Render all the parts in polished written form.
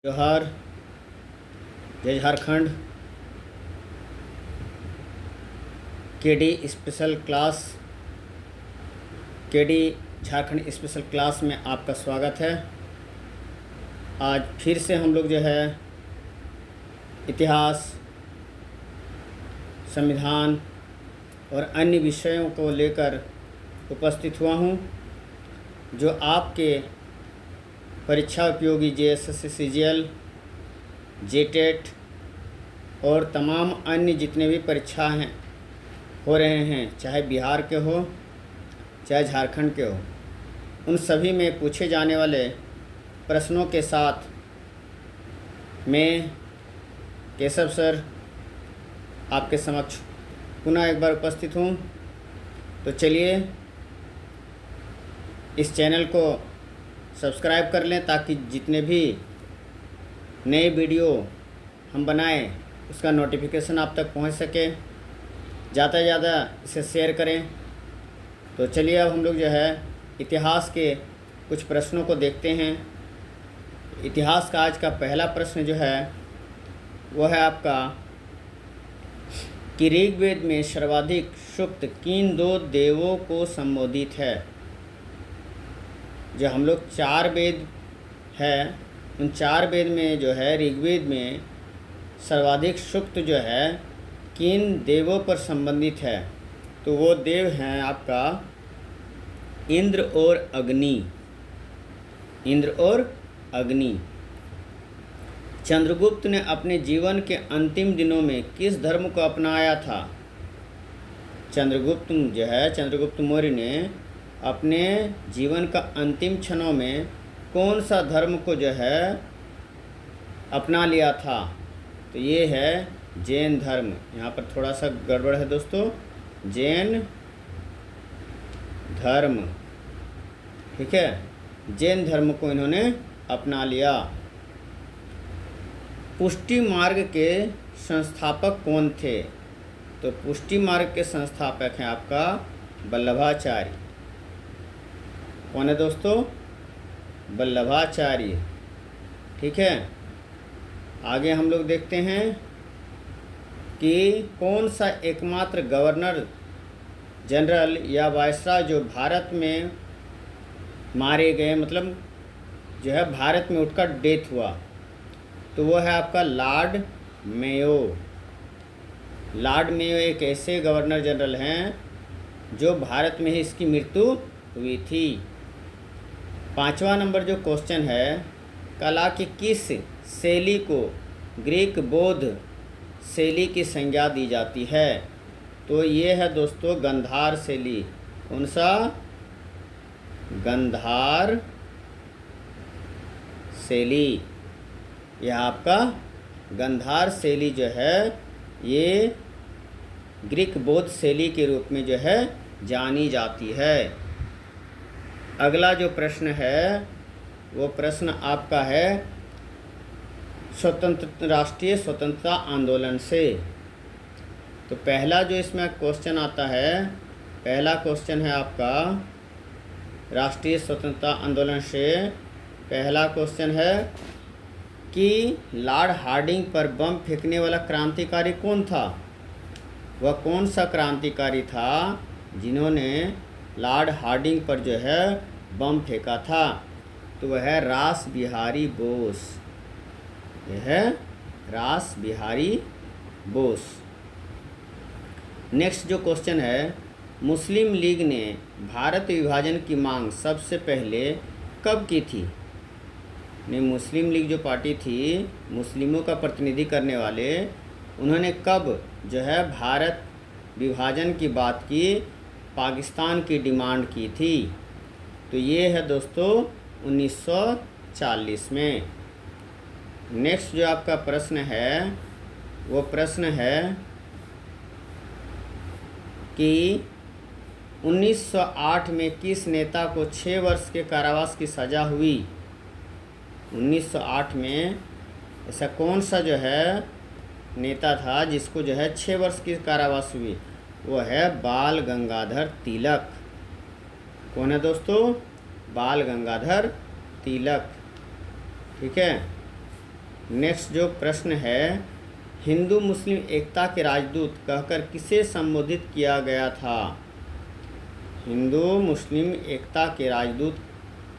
जोहार, जय Jharkhand. KD special class, KD Jharkhand special class में आपका स्वागत है। आज फिर से हम लोग जो है इतिहास, संविधान और अन्य विषयों को लेकर उपस्थित हुआ हूँ, जो आपके परीक्षा उपयोगी जेएसएससी, सीजीएल, जेटेट और तमाम अन्य जितने भी परीक्षाएं हैं हो रहे हैं, चाहे बिहार के हो चाहे झारखंड के हो, उन सभी में पूछे जाने वाले प्रश्नों के साथ मैं केशव सर आपके समक्ष पुनः एक बार उपस्थित हूँ। तो चलिए इस चैनल को सब्सक्राइब कर लें ताकि जितने भी नए वीडियो हम बनाएं उसका नोटिफिकेशन आप तक पहुंच सके। ज़्यादा से ज़्यादा इसे शेयर करें। तो चलिए अब हम लोग जो है इतिहास के कुछ प्रश्नों को देखते हैं। इतिहास का आज का पहला प्रश्न जो है वो है आपका कि ऋग्वेद में सर्वाधिक सूक्त किन दो देवों को संबोधित है। जो हम लोग 4 वेद है, उन 4 वेद में जो है ऋग्वेद में सर्वाधिक सूक्त जो है किन देवों पर संबंधित है, तो वो देव हैं आपका इंद्र और अग्नि। इंद्र और अग्नि। चंद्रगुप्त ने अपने जीवन के अंतिम दिनों में किस धर्म को अपनाया था। चंद्रगुप्त मौर्य ने अपने जीवन का अंतिम क्षणों में कौन सा धर्म को जो है अपना लिया था, तो ये है जैन धर्म। यहाँ पर थोड़ा सा गड़बड़ है दोस्तों, जैन धर्म, ठीक है। जैन धर्म को इन्होंने अपना लिया। पुष्टि मार्ग के संस्थापक कौन थे, तो पुष्टि मार्ग के संस्थापक हैं आपका वल्लभाचार्य। कौन है दोस्तों? वल्लभाचार्य, ठीक है। आगे हम लोग देखते हैं कि कौन सा एकमात्र गवर्नर जनरल या वायसराय जो भारत में मारे गए, मतलब जो है भारत में उठकर डेथ हुआ, तो वो है आपका लॉर्ड मेयो। लॉर्ड मेयो एक ऐसे गवर्नर जनरल हैं जो भारत में ही इसकी मृत्यु हुई थी। 5वां नंबर जो क्वेश्चन है, कला की किस शैली को ग्रीक बौद्ध शैली की संज्ञा दी जाती है, तो ये है दोस्तों गंधार शैली। कौन सा? गंधार शैली। यह आपका गंधार शैली जो है ये ग्रीक बौद्ध शैली के रूप में जो है जानी जाती है। अगला जो प्रश्न है वो प्रश्न आपका है राष्ट्रीय स्वतंत्रता आंदोलन से। तो पहला जो इसमें क्वेश्चन आता है, पहला क्वेश्चन है आपका राष्ट्रीय स्वतंत्रता आंदोलन से। पहला क्वेश्चन है कि लॉर्ड हार्डिंग पर बम फेंकने वाला क्रांतिकारी कौन था। वह कौन सा क्रांतिकारी था जिन्होंने लॉर्ड हार्डिंग पर जो है बम फेंका था, तो वह है रास बिहारी बोस। यह है रास बिहारी बोस। नेक्स्ट जो क्वेश्चन है, मुस्लिम लीग ने भारत विभाजन की मांग सबसे पहले कब की थी। ने मुस्लिम लीग जो पार्टी थी, मुस्लिमों का प्रतिनिधि करने वाले, उन्होंने कब जो है भारत विभाजन की बात की, पाकिस्तान की डिमांड की थी, तो ये है दोस्तों 1940 में। नेक्स्ट जो आपका प्रश्न है वो प्रश्न है कि 1908 में किस नेता को 6 वर्ष के कारावास की सज़ा हुई। 1908 में ऐसा कौन सा जो है नेता था जिसको जो है 6 वर्ष की कारावास हुई, वो है बाल गंगाधर तिलक। कौन है दोस्तों? बाल गंगाधर तिलक, ठीक है। नेक्स्ट जो प्रश्न है, हिंदू मुस्लिम एकता के राजदूत कहकर किसे संबोधित किया गया था? हिंदू मुस्लिम एकता के राजदूत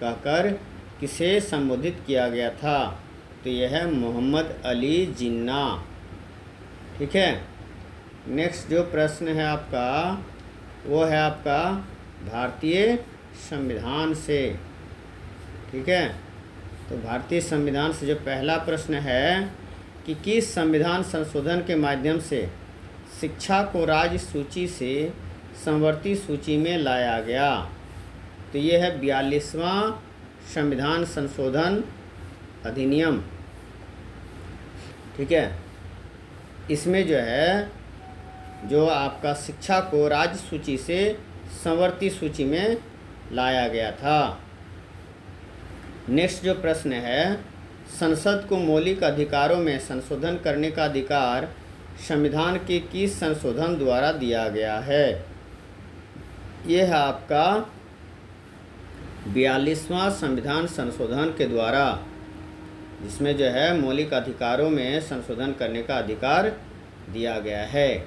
कहकर किसे संबोधित किया गया था? तो यह है मोहम्मद अली जिन्ना। ठीक है। नेक्स्ट जो प्रश्न है आपका, वो है आपका भारतीय संविधान से। ठीक है। तो भारतीय संविधान से जो पहला प्रश्न है कि किस संविधान संशोधन के माध्यम से शिक्षा को राज्य सूची से समवर्ती सूची में लाया गया? तो ये है 42वां संविधान संशोधन अधिनियम। ठीक है। इसमें जो है, जो आपका शिक्षा को राज्य सूची से समवर्ती सूची में लाया गया था। नेक्स्ट जो प्रश्न है, संसद को मौलिक अधिकारों में संशोधन करने का अधिकार संविधान के किस संशोधन द्वारा दिया गया है? यह है आपका 42वां संविधान संशोधन के द्वारा, जिसमें जो है मौलिक अधिकारों में संशोधन करने का अधिकार दिया गया है।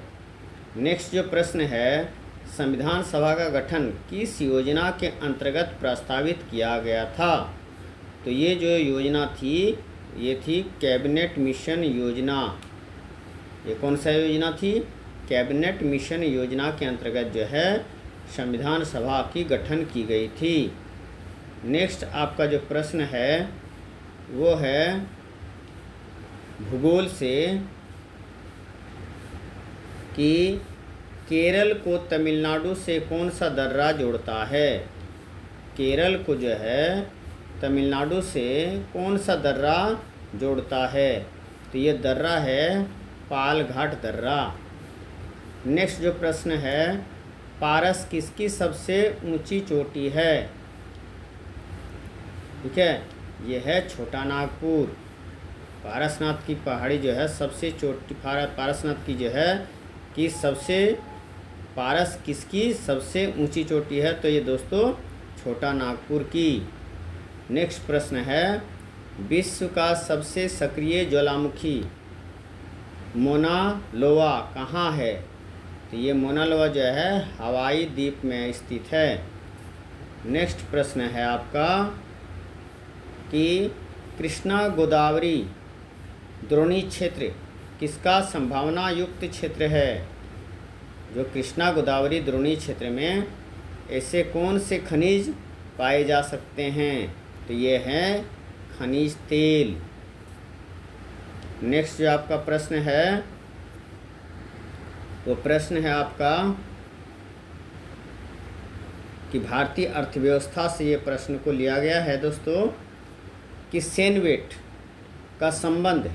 नेक्स्ट जो प्रश्न है, संविधान सभा का गठन किस योजना के अंतर्गत प्रस्तावित किया गया था? तो ये जो योजना थी, ये थी कैबिनेट मिशन योजना। ये कौन सा योजना थी? कैबिनेट मिशन योजना के अंतर्गत जो है संविधान सभा की गठन की गई थी। नेक्स्ट आपका जो प्रश्न है वो है भूगोल से कि केरल को तमिलनाडु से कौन सा दर्रा जोड़ता है? केरल को जो है तमिलनाडु से कौन सा दर्रा जोड़ता है? तो ये दर्रा है पालघाट दर्रा। नेक्स्ट जो प्रश्न है, पारस किसकी सबसे ऊंची चोटी है? ठीक है, ये है छोटा नागपुर। पारसनाथ की पहाड़ी जो है सबसे चोटी, पारसनाथ की जो है कि सबसे, पारस किसकी सबसे ऊंची चोटी है? तो ये दोस्तों छोटा नागपुर की। नेक्स्ट प्रश्न है, विश्व का सबसे सक्रिय ज्वालामुखी मोना लोआ कहाँ है? तो ये मोना लोआ जो है हवाई द्वीप में स्थित है। नेक्स्ट प्रश्न है आपका कि कृष्णा गोदावरी द्रोणी क्षेत्र किसका संभावना युक्त क्षेत्र है? जो कृष्णा गोदावरी द्रोणी क्षेत्र में ऐसे कौन से खनिज पाए जा सकते हैं? तो ये हैं खनिज तेल। नेक्स्ट जो आपका प्रश्न है वो प्रश्न है आपका कि भारतीय अर्थव्यवस्था से ये प्रश्न को लिया गया है दोस्तों कि सेनवेट का संबंध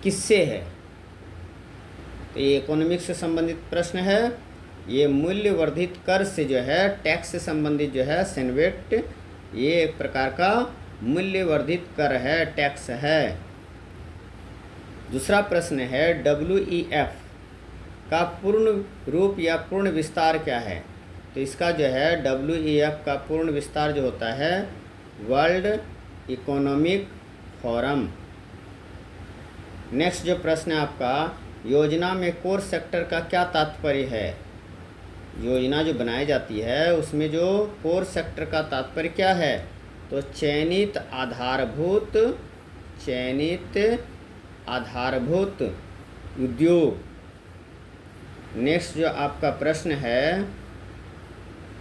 किससे है? तो ये इकोनॉमिक्स से संबंधित प्रश्न है। ये मूल्य वर्धित कर से जो है टैक्स से संबंधित जो है सेनवेट, ये एक प्रकार का मूल्य वर्धित कर है, टैक्स है। दूसरा प्रश्न है WEF का पूर्ण रूप या पूर्ण विस्तार क्या है? तो इसका जो है WEF का पूर्ण विस्तार जो होता है वर्ल्ड इकोनॉमिक फोरम। नेक्स्ट जो प्रश्न है आपका, योजना में कोर सेक्टर का क्या तात्पर्य है? योजना जो बनाई जाती है उसमें जो कोर सेक्टर का तात्पर्य क्या है? तो चयनित आधारभूत उद्योग। नेक्स्ट जो आपका प्रश्न है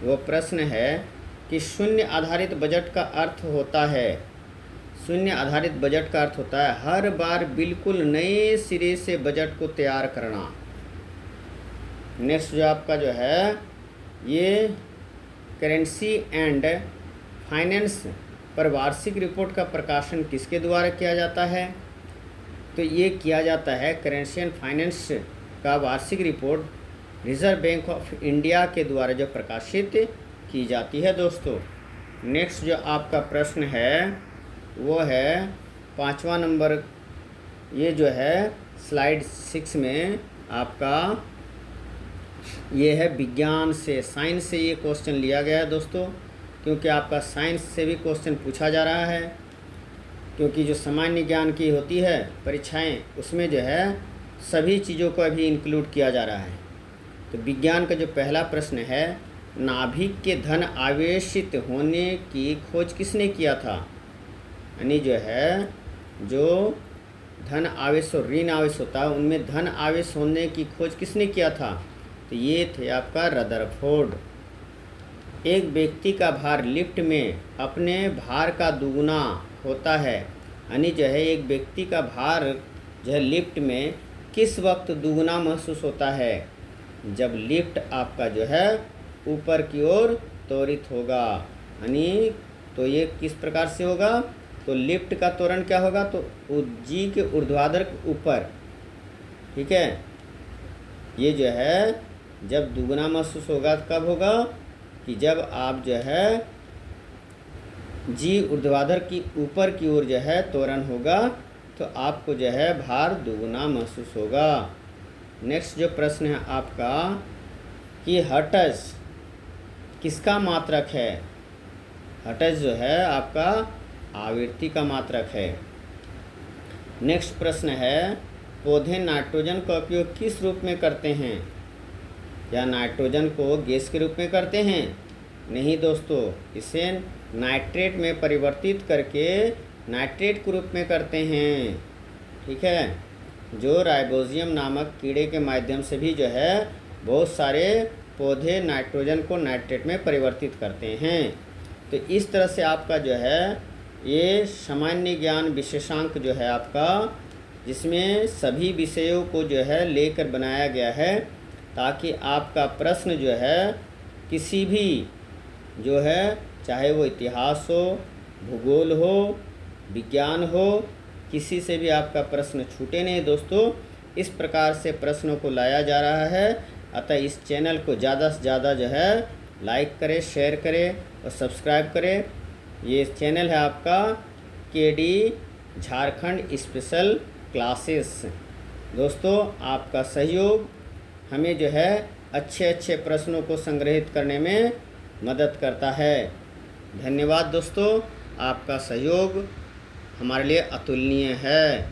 वो प्रश्न है कि शून्य आधारित बजट का अर्थ होता है, शून्य आधारित बजट का अर्थ होता है हर बार बिल्कुल नए सिरे से बजट को तैयार करना। नेक्स्ट जो आपका जो है ये करेंसी एंड फाइनेंस पर वार्षिक रिपोर्ट का प्रकाशन किसके द्वारा किया जाता है? तो ये किया जाता है करेंसी एंड फाइनेंस का वार्षिक report reserve bank of India के द्वारा जो प्रकाशित की जाती है दोस्तों। नेक्स्ट जो आपका प्रश्न है वो है 5वां नंबर, ये जो है स्लाइड 6 में आपका ये है विज्ञान से, साइंस से ये क्वेश्चन लिया गया है दोस्तों, क्योंकि आपका साइंस से भी क्वेश्चन पूछा जा रहा है। क्योंकि जो सामान्य ज्ञान की होती है परीक्षाएं, उसमें जो है सभी चीज़ों को अभी इंक्लूड किया जा रहा है। तो विज्ञान का जो पहला प्रश्न है, नाभिक के धन आवेशित होने की खोज किसने किया था? यानी जो है जो धन आवेश और ऋण आवेश होता है, उनमें धन आवेश होने की खोज किसने किया था? तो ये थे आपका रदरफोर्ड। एक व्यक्ति का भार लिफ्ट में अपने भार का दुगुना होता है, यानी जो है एक व्यक्ति का भार जो है लिफ्ट में किस वक्त दुगुना महसूस होता है? जब लिफ्ट आपका जो है ऊपर की ओर त्वरित होगा। यानी तो ये किस प्रकार से होगा? तो लिफ्ट का त्वरण क्या होगा? तो जी के ऊर्ध्वाधर के ऊपर, ठीक है। ये जो है जब दुगुना महसूस होगा कब होगा? कि जब आप जो है जी ऊर्ध्वाधर की ऊपर की ओर जो है त्वरण होगा, तो आपको जो है भार दुगुना महसूस होगा। नेक्स्ट जो प्रश्न है आपका कि हर्ट्ज किसका मात्रक है? हर्ट्ज जो है आपका आवृत्ति का मात्रक है। नेक्स्ट प्रश्न है, पौधे नाइट्रोजन का उपयोग किस रूप में करते हैं? या नाइट्रोजन को गैस के रूप में करते हैं? नहीं दोस्तों, इसे नाइट्रेट में परिवर्तित करके नाइट्रेट के रूप में करते हैं, ठीक है। जो राइबोजियम नामक कीड़े के माध्यम से भी जो है बहुत सारे पौधे नाइट्रोजन को नाइट्रेट में परिवर्तित करते हैं। तो इस तरह से आपका जो है ये सामान्य ज्ञान विशेषांक जो है आपका, जिसमें सभी विषयों को जो है लेकर बनाया गया है, ताकि आपका प्रश्न जो है किसी भी जो है, चाहे वो इतिहास हो, भूगोल हो, विज्ञान हो, किसी से भी आपका प्रश्न छूटे नहीं दोस्तों। इस प्रकार से प्रश्नों को लाया जा रहा है। अतः इस चैनल को ज़्यादा से ज़्यादा जो है लाइक करें, शेयर करें और सब्सक्राइब करें। ये चैनल है आपका केडी झारखंड स्पेशल क्लासेस। दोस्तों, आपका सहयोग हमें जो है अच्छे अच्छे प्रश्नों को संग्रहित करने में मदद करता है। धन्यवाद दोस्तों, आपका सहयोग हमारे लिए अतुलनीय है।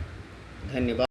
धन्यवाद।